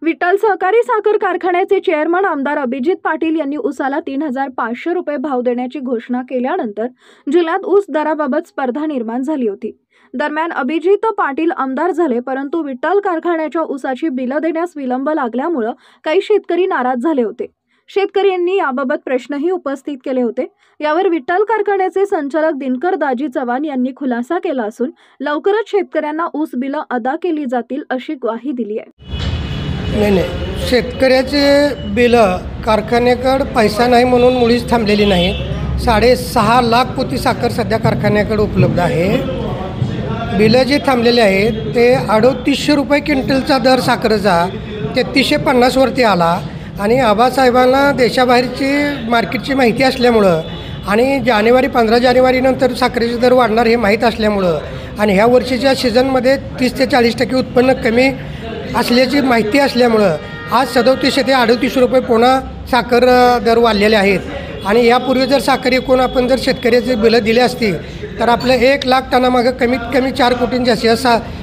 विठ्ठल सहकारी साखर कारखान्याचे चेअरमन आमदार अभिजित पाटील यांनी ऊसाला 3,500 रुपये भाव देण्याची घोषणा केल्यानंतर जिल्ह्यात ऊस दराबाबत स्पर्धा निर्माण झाली होती। दरम्यान अभिजित पाटील आमदार झाले, परंतु विठ्ठल कारखान्याच्या ऊसाची बिलं देण्यास विलंब लागल्यामुळे काही शेतकरी नाराज झाले होते। शेतकऱ्यांनी याबाबत प्रश्नही उपस्थित केले होते। यावर विठ्ठल कारखान्याचे संचालक दिनकर दाजी चव्हाण यांनी खुलासा केला असून लवकरच शेतकऱ्यांना ऊस बिलं अदा केली जातील अशी ग्वाही दिली आहे। नाही, शेतकऱ्याचे बिलं कारखान्याकडे पैसा नाही म्हणून मुळीच थांबलेली नाही। 6.5 लाख पोती साखर सध्या कारखान्याकडे उपलब्ध आहे। बिलं जे थांबलेले आहेत ते 3800 रुपये क्विंटलचा दर साखरेचा 3350 वरती आला आणि आबासाहेबांना देशाबाहेरची मार्केटची माहिती असल्यामुळं आणि 15 जानेवारीनंतर साखरेचे दर वाढणार हे माहीत असल्यामुळं आणि ह्या वर्षीच्या सीझनमध्ये 30 ते 40% उत्पन्न कमी असल्याची माहिती असल्यामुळं आज 37 ते 38 रुपये पुन्हा साखर दर वाढलेले आहेत। आणि यापूर्वी जर साखर एकूण आपण जर शेतकऱ्याचे बिलं दिले असती तर आपलं 1 लाख टनामागं कमीत कमी 4 कोटींच्या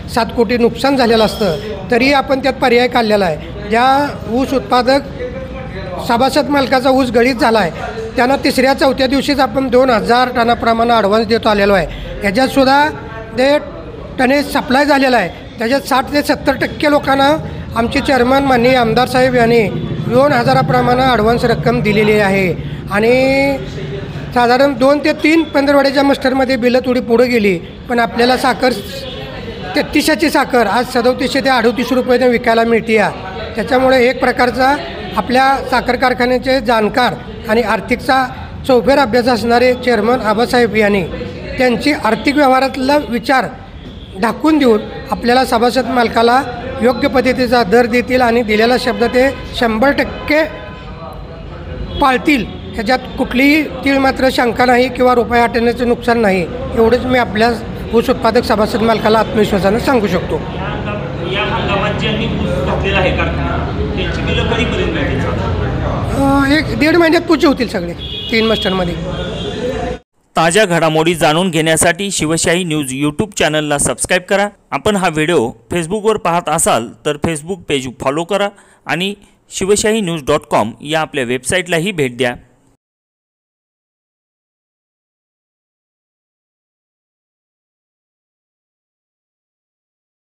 7 कोटी नुकसान झालेलं असतं। तरी आपण त्यात पर्याय काढलेला आहे। ज्या ऊस उत्पादक सभासद मालकाचा ऊस गळीत झाला आहे त्यांना 3-4 दिवशीच आपण 2000 टनाप्रमाणे ॲडव्हान्स देतो आलेलो आहे। ह्याच्यातसुद्धा ते टनेज सप्लाय झालेला आहे। त्याच्यात 60 ते 70% लोकांना आमचे चेअरमन माननीय आमदार साहेब यांनी 2000 प्रमाणे ॲडव्हान्स रक्कम दिलेली आहे। आणि साधारण 2 ते 3 पंधरवड्याच्या मस्टरमध्ये बिलं थोडी पुढे गेली, पण आपल्याला साखर 3300ची साखर आज 37 ते 38 रुपयाने विकायला मिळते। त्याच्यामुळे एक प्रकारचा आपल्या साखर कारखान्याचे जाणकार आणि आर्थिकचा चौफेर अभ्यास असणारे चेअरमन आबासाहेब यांनी त्यांची आर्थिक व्यवहारातला विचार दाखवून देऊन आपल्याला सभासद मालकाला योग्य पद्धतीचा दर देतील आणि दिलेला शब्द ते 100% पाळतील। ह्याच्यात कुठलीही तीळ मात्र शंका नाही किंवा रुपये हटण्याचं नुकसान नाही, एवढंच मी आपल्या ऊस उत्पादक सभासद मालकाला आत्मविश्वासानं सांगू शकतो। या हंगामात ज्यांनी ऊस घातलेला आहे कारखाना त्यांची बिलं कधीपर्यंत मिळतील? 1-1.5 महिन्यात पुढचे होतील सगळे 3 मस्टरमध्ये। ताज्या घडामोडी जाणून घेण्यासाठी शिवशाही न्यूज यूट्यूब चॅनलला सबस्क्राईब करा। आपण हा व्हिडिओ फेसबुकवर पाहत असाल तर फेसबुक पेज फॉलो करा आणि शिवशाही न्यूज.com या आपल्या वेबसाईटलाही भेट द्या।